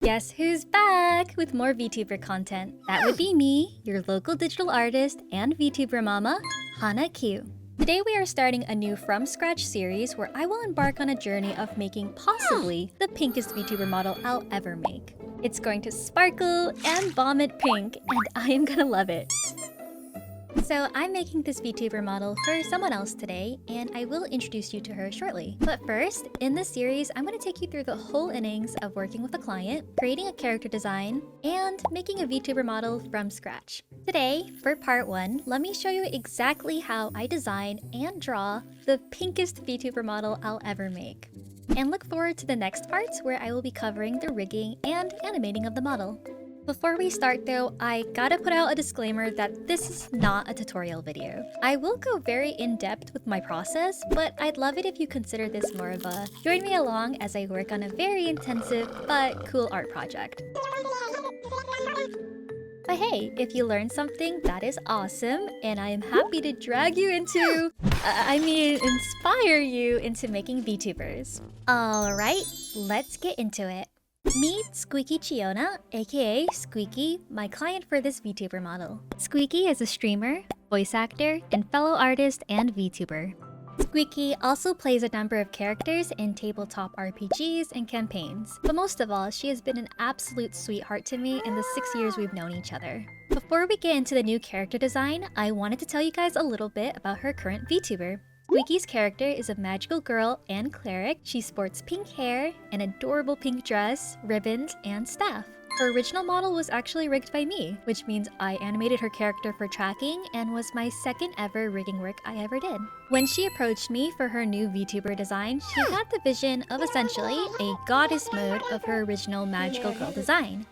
Guess who's back with more VTuber content? That would be me, your local digital artist and VTuber mama, Hana Q. Today we are starting a new From Scratch series where I will embark on a journey of making possibly the pinkest VTuber model I'll ever make. It's going to sparkle and vomit pink, and I am gonna love it. So I'm making this VTuber model for someone else today, and I will introduce you to her shortly. But first, in this series, I'm going to take you through the whole innings of working with a client, creating a character design, and making a VTuber model from scratch. Today, for part 1, let me show you exactly how I design and draw the pinkest VTuber model I'll ever make. And look forward to the next parts where I will be covering the rigging and animating of the model. Before we start though, I gotta put out a disclaimer that this is not a tutorial video. I will go very in-depth with my process, but I'd love it if you consider this more of a join me along as I work on a very intensive but cool art project. But hey, if you learned something, that is awesome, and I am happy to drag you into, inspire you into making VTubers. Alright, let's get into it. Meet Squeaky Chiona, aka Squeaky, my client for this VTuber model. Squeaky is a streamer, voice actor, and fellow artist and VTuber. Squeaky also plays a number of characters in tabletop RPGs and campaigns, but most of all, she has been an absolute sweetheart to me in the 6 years we've known each other. Before we get into the new character design, I wanted to tell you guys a little bit about her current VTuber. Squeaky's character is a magical girl and cleric. She sports pink hair, an adorable pink dress, ribbons, and staff. Her original model was actually rigged by me, which means I animated her character for tracking and was my second ever rigging work I ever did. When she approached me for her new VTuber design, she had the vision of essentially a goddess mode of her original magical girl design.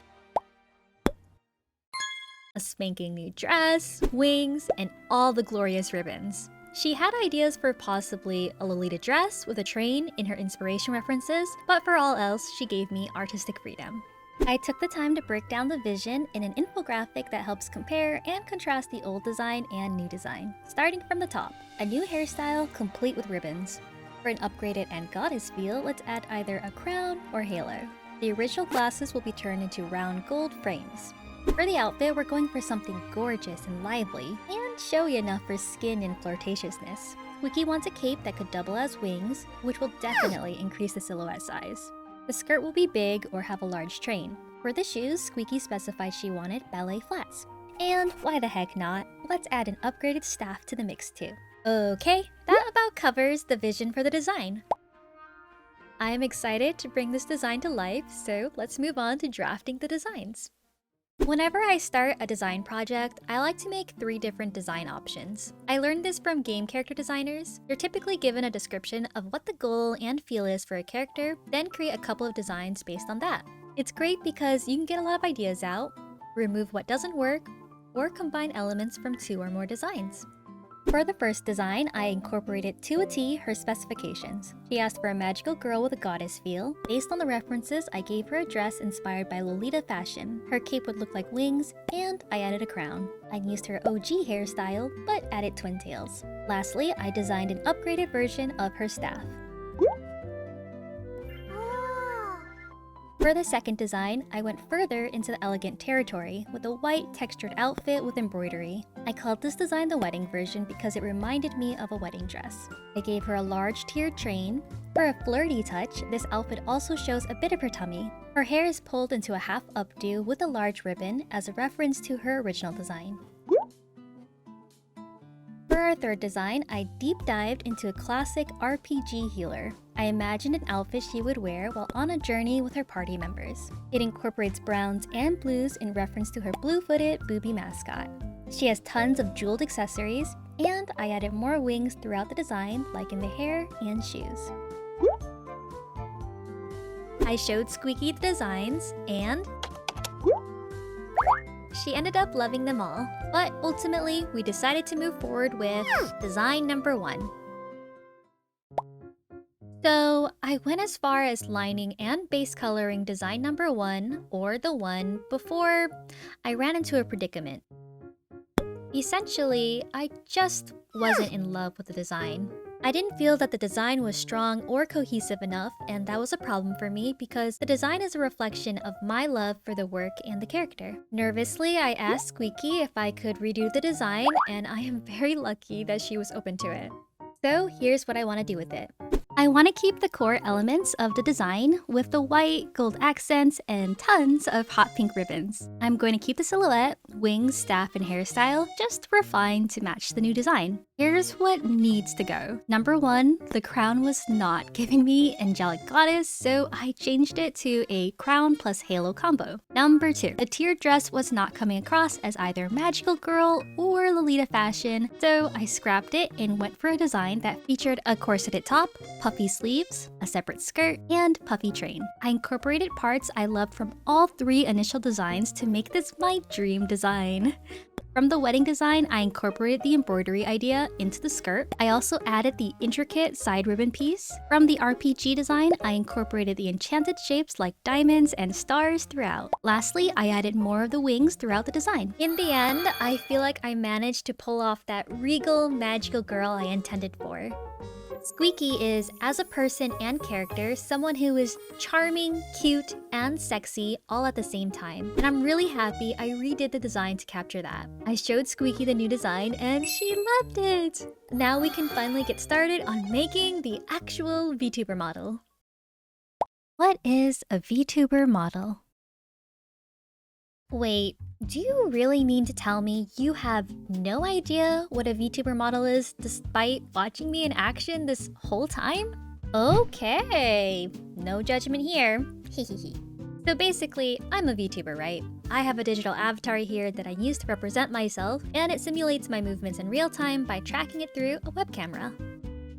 A spanking new dress, wings, and all the glorious ribbons. She had ideas for possibly a Lolita dress with a train in her inspiration references, but for all else, she gave me artistic freedom. I took the time to break down the vision in an infographic that helps compare and contrast the old design and new design. Starting from the top, a new hairstyle complete with ribbons. For an upgraded and goddess feel, let's add either a crown or halo. The original glasses will be turned into round gold frames. For the outfit, we're going for something gorgeous and lively, and showy enough for skin and flirtatiousness. Squeaky wants a cape that could double as wings, which will definitely increase the silhouette size. The skirt will be big or have a large train. For the shoes, Squeaky specified she wanted ballet flats. And why the heck not? Let's add an upgraded staff to the mix too. Okay, that about covers the vision for the design. I am excited to bring this design to life, so let's move on to drafting the designs. Whenever I start a design project, I like to make 3 different design options. I learned this from game character designers. You're typically given a description of what the goal and feel is for a character, then create a couple of designs based on that. It's great because you can get a lot of ideas out, remove what doesn't work, or combine elements from 2 or more designs. For the first design, I incorporated to a T her specifications. She asked for a magical girl with a goddess feel. Based on the references, I gave her a dress inspired by Lolita fashion. Her cape would look like wings, and I added a crown. I used her OG hairstyle, but added twin tails. Lastly, I designed an upgraded version of her staff. For the second design, I went further into the elegant territory with a white textured outfit with embroidery. I called this design the wedding version because it reminded me of a wedding dress. I gave her a large tiered train. For a flirty touch, this outfit also shows a bit of her tummy. Her hair is pulled into a half updo with a large ribbon as a reference to her original design. For our third design, I deep dived into a classic RPG healer. I imagined an outfit she would wear while on a journey with her party members. It incorporates browns and blues in reference to her blue-footed booby mascot. She has tons of jeweled accessories, and I added more wings throughout the design, like in the hair and shoes. I showed Squeaky the designs, and she ended up loving them all. But ultimately, we decided to move forward with design number 1. So I went as far as lining and base coloring design number 1, or the one before I ran into a predicament. Essentially, I just wasn't in love with the design. I didn't feel that the design was strong or cohesive enough, and that was a problem for me because the design is a reflection of my love for the work and the character. Nervously, I asked Squeaky if I could redo the design, and I am very lucky that she was open to it. So here's what I want to do with it. I want to keep the core elements of the design with the white, gold accents, and tons of hot pink ribbons. I'm going to keep the silhouette, wings, staff, and hairstyle just refined to match the new design. Here's what needs to go. Number 1, the crown was not giving me angelic goddess, so I changed it to a crown plus halo combo. Number 2, the tiered dress was not coming across as either magical girl or Lolita fashion, so I scrapped it and went for a design that featured a corseted top, puffy sleeves, a separate skirt, and puffy train. I incorporated parts I loved from all 3 initial designs to make this my dream design. From the wedding design, I incorporated the embroidery idea into the skirt. I also added the intricate side ribbon piece. From the RPG design, I incorporated the enchanted shapes like diamonds and stars throughout. Lastly, I added more of the wings throughout the design. In the end, I feel like I managed to pull off that regal, magical girl I intended for. Squeaky is, as a person and character, someone who is charming, cute, and sexy all at the same time. And I'm really happy I redid the design to capture that. I showed Squeaky the new design and she loved it! Now we can finally get started on making the actual VTuber model. What is a VTuber model? Wait, do you really mean to tell me you have no idea what a VTuber model is despite watching me in action this whole time? Okay, no judgment here. Hehehe. So basically, I'm a VTuber, right? I have a digital avatar here that I use to represent myself, and it simulates my movements in real time by tracking it through a web camera.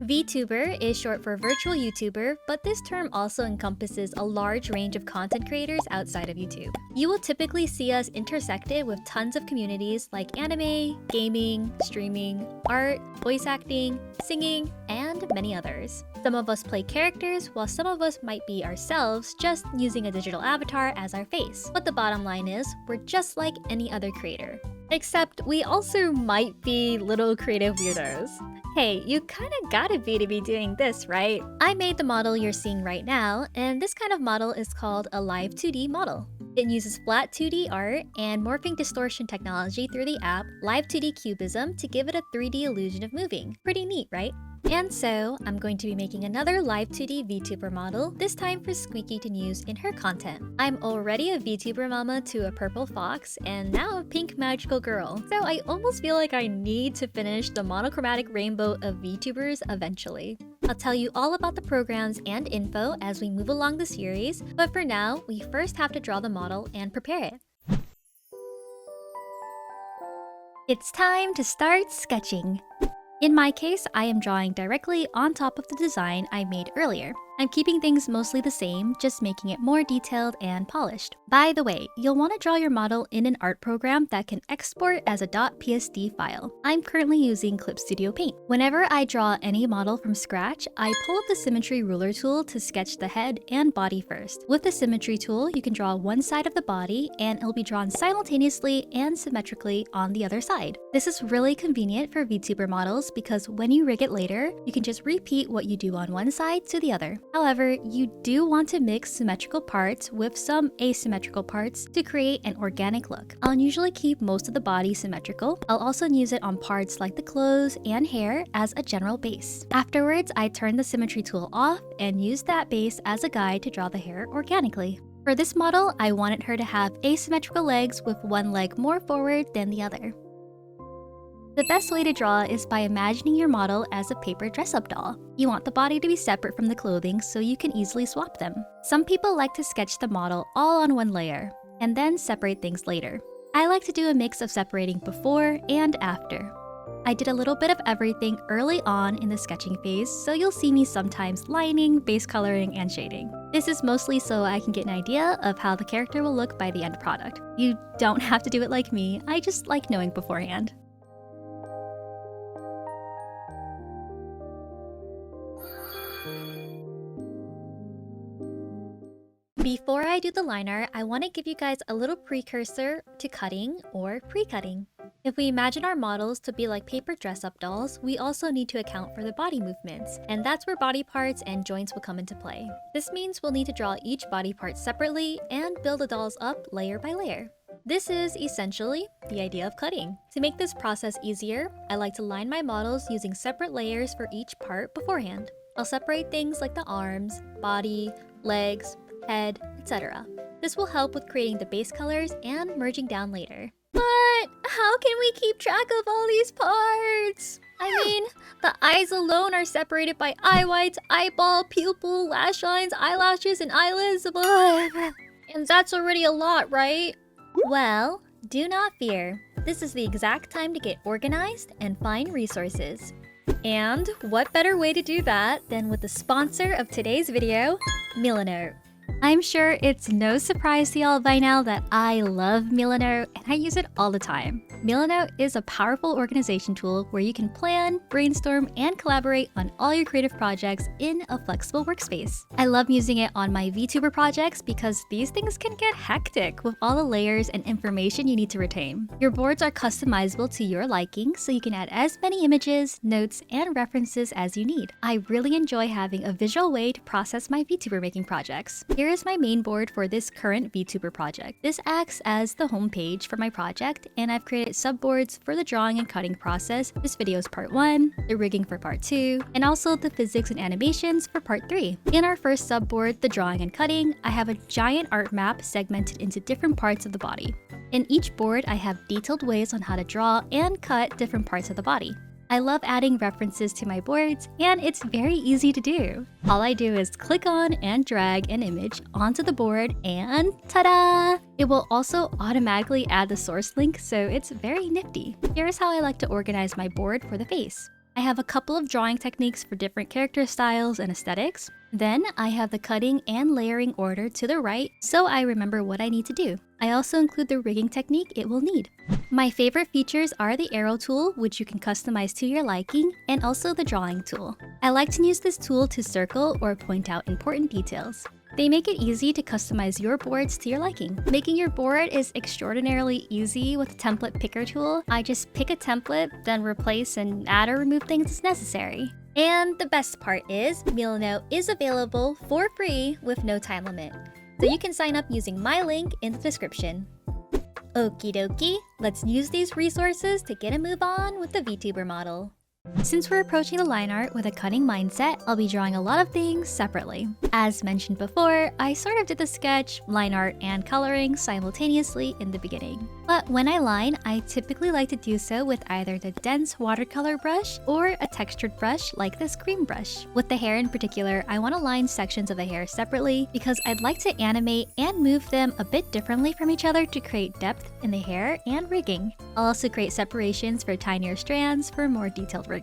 VTuber is short for virtual YouTuber, but this term also encompasses a large range of content creators outside of YouTube. You will typically see us intersected with tons of communities like anime, gaming, streaming, art, voice acting, singing, and many others. Some of us play characters, while some of us might be ourselves, just using a digital avatar as our face. But the bottom line is, we're just like any other creator. Except we also might be little creative weirdos. Hey, you kinda gotta be to be doing this, right? I made the model you're seeing right now, and this kind of model is called a live 2D model. It uses flat 2D art and morphing distortion technology through the app Live 2D Cubism to give it a 3D illusion of moving. Pretty neat, right? And so, I'm going to be making another live 2D VTuber model, this time for Squeaky to use in her content. I'm already a VTuber mama to a purple fox, and now a pink magical girl, so I almost feel like I need to finish the monochromatic rainbow of VTubers eventually. I'll tell you all about the programs and info as we move along the series, but for now, we first have to draw the model and prepare it. It's time to start sketching. In my case, I am drawing directly on top of the design I made earlier. I'm keeping things mostly the same, just making it more detailed and polished. By the way, you'll want to draw your model in an art program that can export as a .psd file. I'm currently using Clip Studio Paint. Whenever I draw any model from scratch, I pull up the Symmetry Ruler tool to sketch the head and body first. With the Symmetry tool, you can draw one side of the body, and it'll be drawn simultaneously and symmetrically on the other side. This is really convenient for VTuber models because when you rig it later, you can just repeat what you do on one side to the other. However, you do want to mix symmetrical parts with some asymmetrical parts to create an organic look. I'll usually keep most of the body symmetrical. I'll also use it on parts like the clothes and hair as a general base. Afterwards, I turn the symmetry tool off and use that base as a guide to draw the hair organically. For this model, I wanted her to have asymmetrical legs with one leg more forward than the other. The best way to draw is by imagining your model as a paper dress-up doll. You want the body to be separate from the clothing so you can easily swap them. Some people like to sketch the model all on one layer, and then separate things later. I like to do a mix of separating before and after. I did a little bit of everything early on in the sketching phase, so you'll see me sometimes lining, base coloring, and shading. This is mostly so I can get an idea of how the character will look by the end product. You don't have to do it like me, I just like knowing beforehand. Before I do the liner, I want to give you guys a little precursor to cutting or pre-cutting. If we imagine our models to be like paper dress-up dolls, we also need to account for the body movements, and that's where body parts and joints will come into play. This means we'll need to draw each body part separately and build the dolls up layer by layer. This is essentially the idea of cutting. To make this process easier, I like to line my models using separate layers for each part beforehand. I'll separate things like the arms, body, legs, head, etc. This will help with creating the base colors and merging down later. But how can we keep track of all these parts? I mean, the eyes alone are separated by eye whites, eyeball, pupil, lash lines, eyelashes, and eyelids. And that's already a lot, right? Well, do not fear. This is the exact time to get organized and find resources. And what better way to do that than with the sponsor of today's video, Milanote. I'm sure it's no surprise to y'all by now that I love Milanote and I use it all the time. Milanote is a powerful organization tool where you can plan, brainstorm, and collaborate on all your creative projects in a flexible workspace. I love using it on my VTuber projects because these things can get hectic with all the layers and information you need to retain. Your boards are customizable to your liking, so you can add as many images, notes, and references as you need. I really enjoy having a visual way to process my VTuber making projects. Here is my main board for this current VTuber project. This acts as the home page for my project, and I've created subboards for the drawing and cutting process. This video is part 1, the rigging for part 2, and also the physics and animations for part 3. In our first subboard, the drawing and cutting, I have a giant art map segmented into different parts of the body. In each board, I have detailed ways on how to draw and cut different parts of the body. I love adding references to my boards, and it's very easy to do. All I do is click on and drag an image onto the board, and ta-da! It will also automatically add the source link, so it's very nifty. Here's how I like to organize my board for the face. I have a couple of drawing techniques for different character styles and aesthetics. Then I have the cutting and layering order to the right, so I remember what I need to do. I also include the rigging technique it will need. My favorite features are the arrow tool, which you can customize to your liking, and also the drawing tool. I like to use this tool to circle or point out important details. They make it easy to customize your boards to your liking. Making your board is extraordinarily easy with the template picker tool. I just pick a template, then replace and add or remove things as necessary. And the best part is, Milanote is available for free with no time limit. So you can sign up using my link in the description. Okie dokie, let's use these resources to get a move on with the VTuber model. Since we're approaching the line art with a cutting mindset, I'll be drawing a lot of things separately. As mentioned before, I sort of did the sketch, line art, and coloring simultaneously in the beginning. But when I line, I typically like to do so with either the dense watercolor brush or a textured brush like this cream brush. With the hair in particular, I want to line sections of the hair separately because I'd like to animate and move them a bit differently from each other to create depth in the hair and rigging. I'll also create separations for tinier strands for more detailed rigging.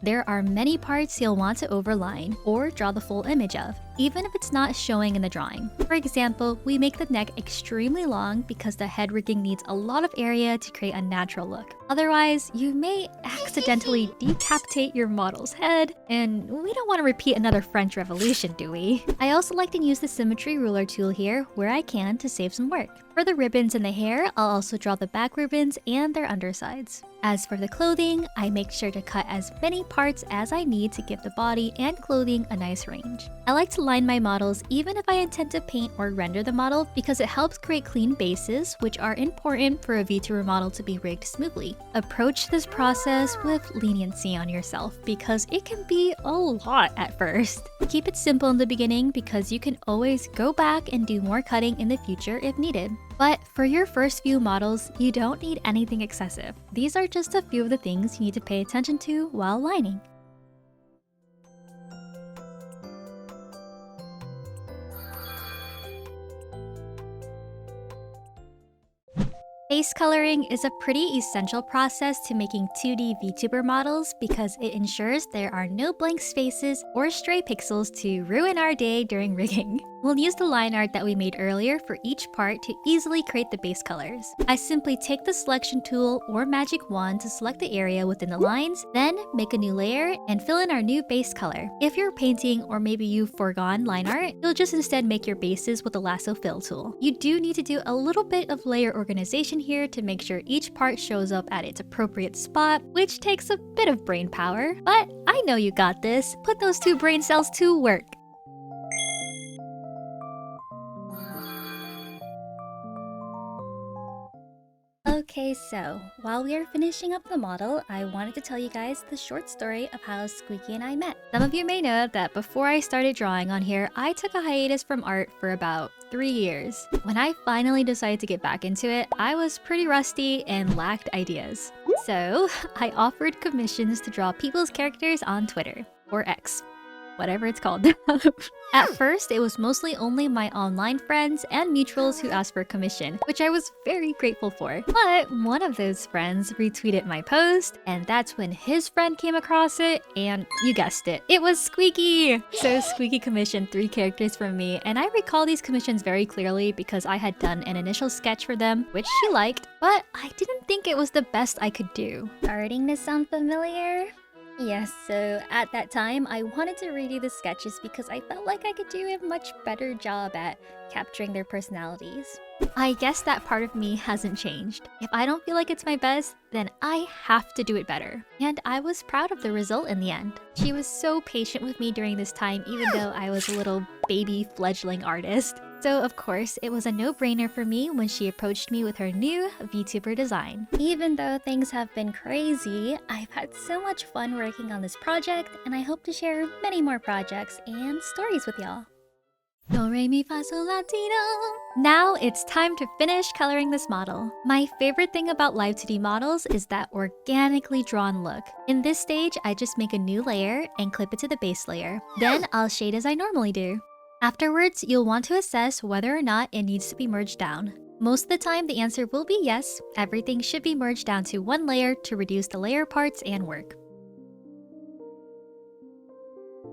There are many parts you'll want to overline or draw the full image of, even if it's not showing in the drawing. For example, we make the neck extremely long because the head rigging needs a lot of area to create a natural look. Otherwise, you may accidentally decapitate your model's head, and we don't want to repeat another French Revolution, do we? I also like to use the symmetry ruler tool here where I can to save some work. For the ribbons and the hair, I'll also draw the back ribbons and their undersides. As for the clothing, I make sure to cut as many parts as I need to give the body and clothing a nice range. I like to line my models even if I intend to paint or render the model because it helps create clean bases, which are important for a VTuber model to be rigged smoothly. Approach this process with leniency on yourself because it can be a lot at first. Keep it simple in the beginning because you can always go back and do more cutting in the future if needed. But for your first few models, you don't need anything excessive. These are just a few of the things you need to pay attention to while lining. Base coloring is a pretty essential process to making 2D VTuber models because it ensures there are no blank spaces or stray pixels to ruin our day during rigging. We'll use the line art that we made earlier for each part to easily create the base colors. I simply take the selection tool or magic wand to select the area within the lines, then make a new layer and fill in our new base color. If you're painting or maybe you've foregone line art, you'll just instead make your bases with the lasso fill tool. You do need to do a little bit of layer organization here to make sure each part shows up at its appropriate spot, which takes a bit of brain power, but I know you got this. Put those 2 brain cells to work. Okay, so while we are finishing up the model, I wanted to tell you guys the short story of how Squeaky and I met. Some of you may know that before I started drawing on here, I took a hiatus from art for about 3 years. When I finally decided to get back into it, I was pretty rusty and lacked ideas. So I offered commissions to draw people's characters on Twitter, or X, whatever it's called. At first, it was mostly only my online friends and mutuals who asked for commission, which I was very grateful for. But one of those friends retweeted my post, and that's when his friend came across it, and you guessed it, it was Squeaky! So Squeaky commissioned 3 characters from me, and I recall these commissions very clearly because I had done an initial sketch for them, which she liked, but I didn't think it was the best I could do. Starting to sound familiar? Yes, so at that time, I wanted to redo the sketches because I felt like I could do a much better job at capturing their personalities. I guess that part of me hasn't changed. If I don't feel like it's my best, then I have to do it better. And I was proud of the result in the end. She was so patient with me during this time, even though I was a little baby fledgling artist. So of course, it was a no-brainer for me when she approached me with her new VTuber design. Even though things have been crazy, I've had so much fun working on this project, and I hope to share many more projects and stories with y'all. Do, re, mi, fa, sol, la, ti, do. Now it's time to finish coloring this model. My favorite thing about Live 2D models is that organically drawn look. In this stage, I just make a new layer and clip it to the base layer. Then I'll shade as I normally do. Afterwards, you'll want to assess whether or not it needs to be merged down. Most of the time, the answer will be yes. Everything should be merged down to one layer to reduce the layer parts and work.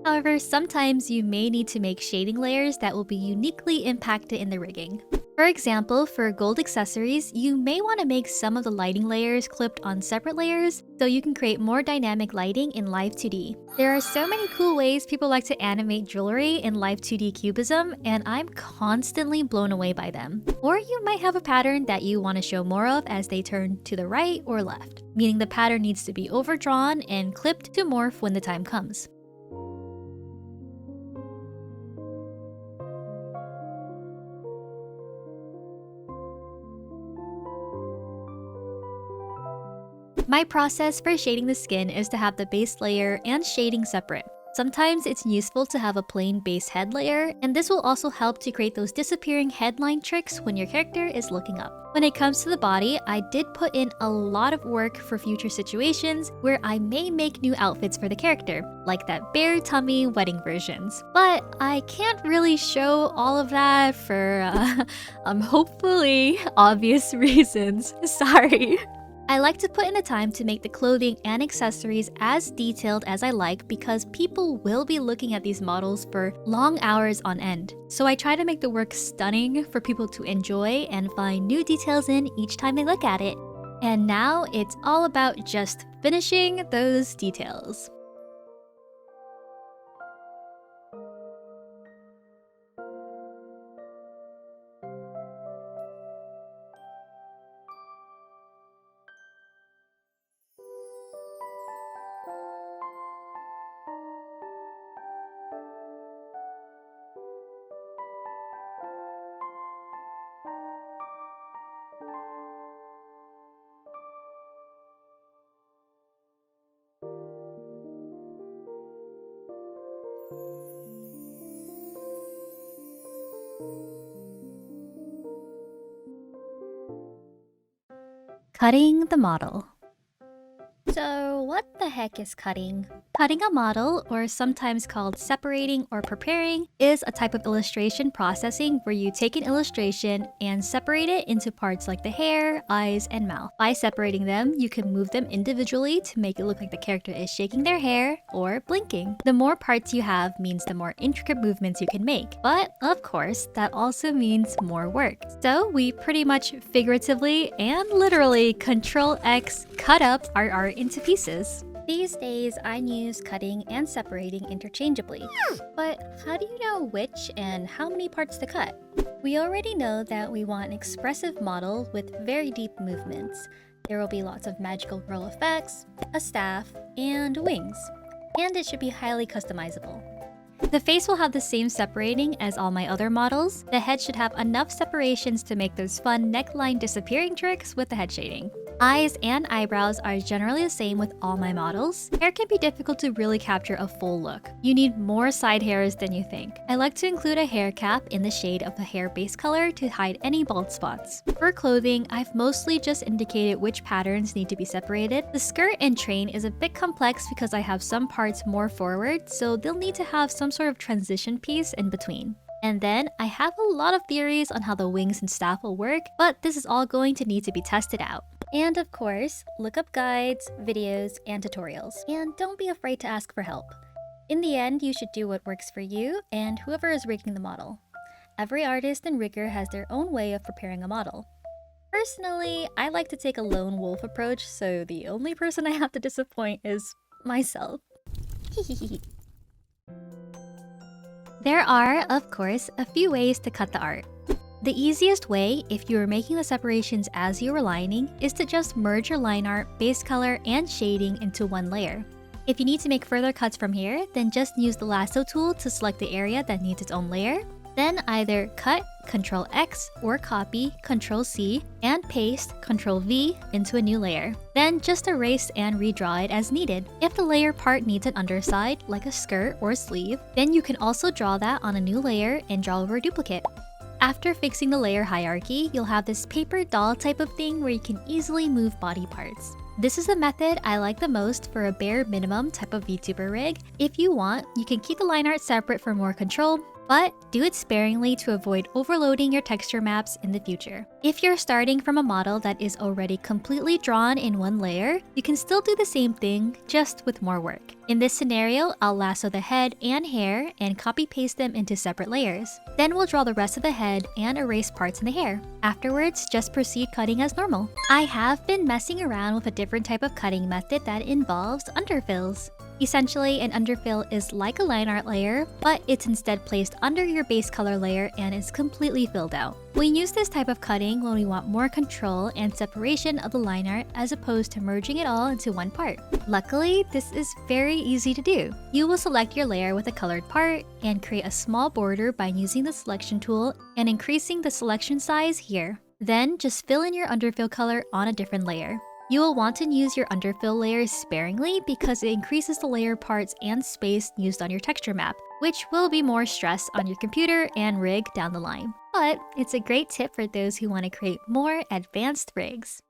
However, sometimes you may need to make shading layers that will be uniquely impacted in the rigging. For example, for gold accessories, you may want to make some of the lighting layers clipped on separate layers so you can create more dynamic lighting in Live 2D. There are so many cool ways people like to animate jewelry in Live 2D Cubism, and I'm constantly blown away by them. Or you might have a pattern that you want to show more of as they turn to the right or left, meaning the pattern needs to be overdrawn and clipped to morph when the time comes. My process for shading the skin is to have the base layer and shading separate. Sometimes it's useful to have a plain base head layer, and this will also help to create those disappearing headline tricks when your character is looking up. When it comes to the body, I did put in a lot of work for future situations where I may make new outfits for the character, like that bare tummy wedding versions. But I can't really show all of that for, hopefully obvious reasons. Sorry. I like to put in the time to make the clothing and accessories as detailed as I like because people will be looking at these models for long hours on end. So I try to make the work stunning for people to enjoy and find new details in each time they look at it. And now it's all about just finishing those details. Cutting the model. So what the heck is cutting? Cutting a model, or sometimes called separating or preparing, is a type of illustration processing where you take an illustration and separate it into parts like the hair, eyes, and mouth. By separating them, you can move them individually to make it look like the character is shaking their hair or blinking. The more parts you have means the more intricate movements you can make, but of course, that also means more work. So we pretty much figuratively and literally Control X cut up our art into pieces. These days, I use cutting and separating interchangeably. But how do you know which and how many parts to cut? We already know that we want an expressive model with very deep movements. There will be lots of magical girl effects, a staff, and wings. And it should be highly customizable. The face will have the same separating as all my other models. The head should have enough separations to make those fun neckline disappearing tricks with the head shading. Eyes and eyebrows are generally the same with all my models. Hair can be difficult to really capture a full look. You need more side hairs than you think. I like to include a hair cap in the shade of the hair base color to hide any bald spots. For clothing, I've mostly just indicated which patterns need to be separated. The skirt and train is a bit complex because I have some parts more forward, so they'll need to have some sort of transition piece in between. And then I have a lot of theories on how the wings and staff will work, but this is all going to need to be tested out. And of course, look up guides, videos, and tutorials. And don't be afraid to ask for help. In the end, you should do what works for you and whoever is rigging the model. Every artist and rigger has their own way of preparing a model. Personally, I like to take a lone wolf approach, so the only person I have to disappoint is myself. There are, of course, a few ways to cut the art. The easiest way, if you are making the separations as you are lining, is to just merge your line art, base color, and shading into one layer. If you need to make further cuts from here, then just use the lasso tool to select the area that needs its own layer. Then either cut, Ctrl X, or copy, Ctrl C, and paste, Ctrl V, into a new layer. Then just erase and redraw it as needed. If the layer part needs an underside, like a skirt or sleeve, then you can also draw that on a new layer and draw over a duplicate. After fixing the layer hierarchy, you'll have this paper doll type of thing where you can easily move body parts. This is the method I like the most for a bare minimum type of VTuber rig. If you want, you can keep the line art separate for more control, but do it sparingly to avoid overloading your texture maps in the future. If you're starting from a model that is already completely drawn in one layer, you can still do the same thing, just with more work. In this scenario, I'll lasso the head and hair and copy-paste them into separate layers. Then we'll draw the rest of the head and erase parts in the hair. Afterwards, just proceed cutting as normal. I have been messing around with a different type of cutting method that involves underfills. Essentially, an underfill is like a line art layer, but it's instead placed under your base color layer and is completely filled out. We use this type of cutting when we want more control and separation of the line art as opposed to merging it all into one part. Luckily, this is very easy to do. You will select your layer with a colored part and create a small border by using the selection tool and increasing the selection size here. Then just fill in your underfill color on a different layer. You will want to use your underfill layers sparingly because it increases the layer parts and space used on your texture map, which will be more stress on your computer and rig down the line. But it's a great tip for those who want to create more advanced rigs.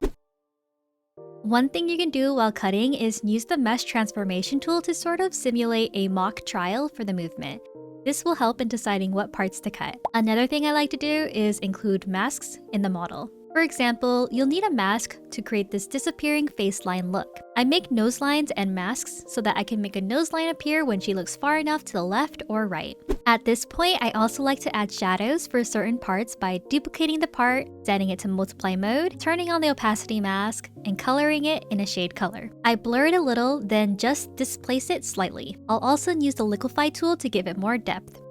One thing you can do while cutting is use the mesh transformation tool to sort of simulate a mock trial for the movement. This will help in deciding what parts to cut. Another thing I like to do is include masks in the model. For example, you'll need a mask to create this disappearing face line look. I make nose lines and masks so that I can make a nose line appear when she looks far enough to the left or right. At this point, I also like to add shadows for certain parts by duplicating the part, setting it to multiply mode, turning on the opacity mask, and coloring it in a shade color. I blur it a little, then just displace it slightly. I'll also use the liquify tool to give it more depth.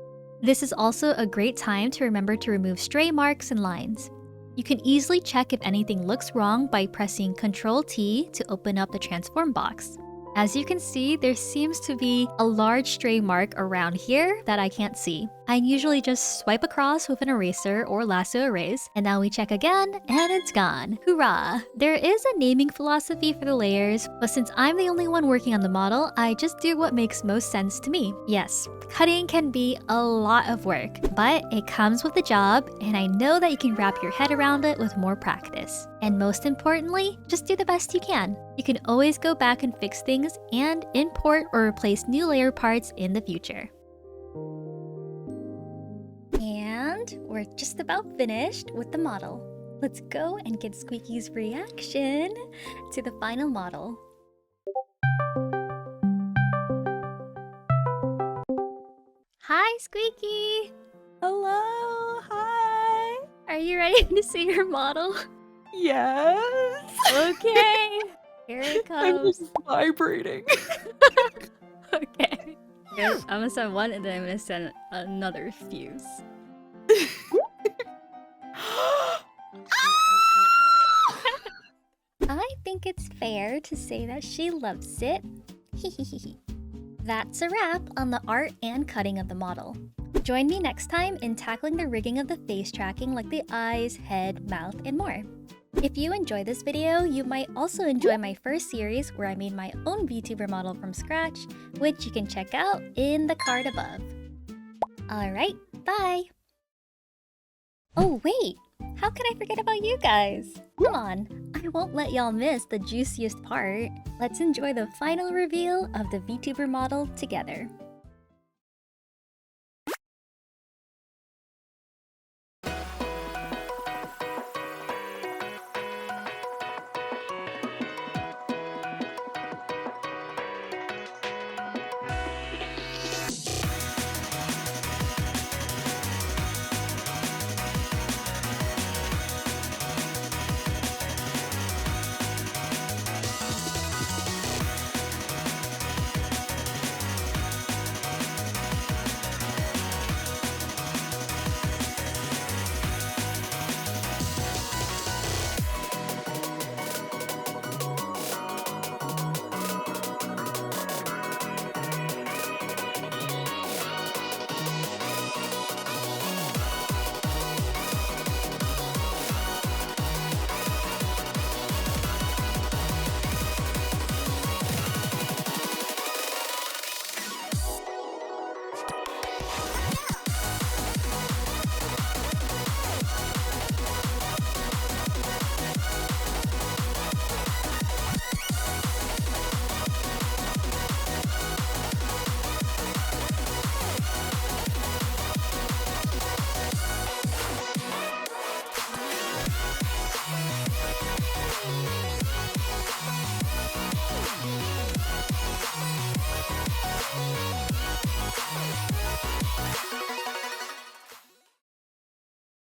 This is also a great time to remember to remove stray marks and lines. You can easily check if anything looks wrong by pressing Ctrl T to open up the transform box. As you can see, there seems to be a large stray mark around here that I can't see. I usually just swipe across with an eraser or lasso erase, and now we check again, and it's gone. Hoorah! There is a naming philosophy for the layers, but since I'm the only one working on the model, I just do what makes most sense to me. Yes, cutting can be a lot of work, but it comes with the job, and I know that you can wrap your head around it with more practice. And most importantly, just do the best you can. You can always go back and fix things and import or replace new layer parts in the future. And we're just about finished with the model. Let's go and get Squeaky's reaction to the final model. Hi, Squeaky! Hello, hi. Are you ready to see your model? Yes. Okay, here it I'm comes. just vibrating. Okay. Here, I'm gonna send one and then I'm gonna send another fuse. I think it's fair to say that she loves it. That's a wrap on the art and cutting of the model. Join me next time in tackling the rigging of the face tracking like the eyes, head, mouth, and more. If you enjoyed this video, you might also enjoy my first series where I made my own VTuber model from scratch, which you can check out in the card above. Alright, bye! Oh wait, how could I forget about you guys? Come on, I won't let y'all miss the juiciest part. Let's enjoy the final reveal of the VTuber model together.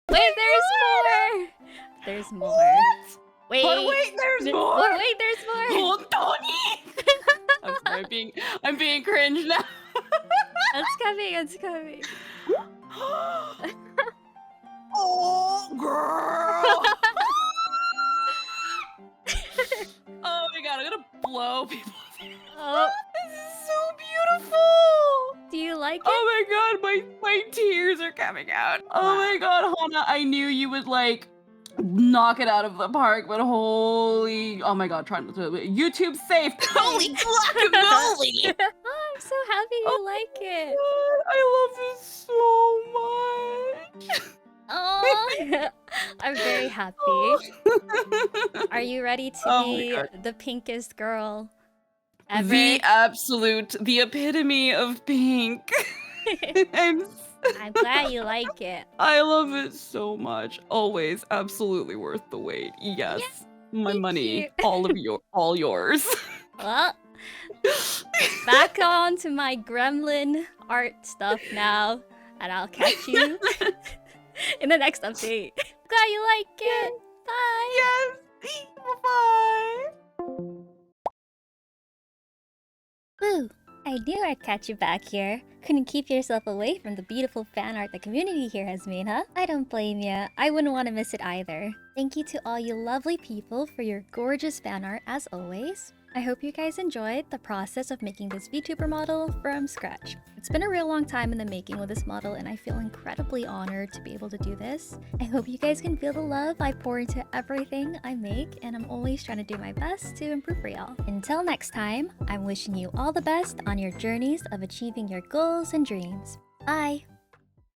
Wait, there's more! There's more. What? Wait, But wait, there's more. Oh, wait, there's more! Oh, Tony. I'm sorry, I'm being cringe now. It's coming, it's coming. Oh, girl. Oh my god, I'm gonna blow people. Oh, This is so beautiful. do you like it? Oh my god, my tears are coming out. Oh my god, Hana, I knew you would like knock it out of the park, but holy, oh my god, trying to YouTube safe. Holy guacamole! Oh, I'm so happy you like it. I love this so much. Oh, I'm very happy. Are you ready to Oh my be God. the pinkest girl ever? The epitome of pink. I'm glad you like it. I love it so much. Always absolutely worth the wait. Yes. My thank money, you. all yours. Well, back on to my gremlin art stuff now, and I'll catch you in the next update. Glad you like it. Bye. Yes. Bye-bye. Woo! I knew I'd catch you back here. Couldn't keep yourself away from the beautiful fan art the community here has made, huh? I don't blame ya. I wouldn't want to miss it either. Thank you to all you lovely people for your gorgeous fan art as always. I hope you guys enjoyed the process of making this VTuber model from scratch. It's been a real long time in the making with this model, and I feel incredibly honored to be able to do this. I hope you guys can feel the love I pour into everything I make, and I'm always trying to do my best to improve for y'all. Until next time, I'm wishing you all the best on your journeys of achieving your goals and dreams. Bye!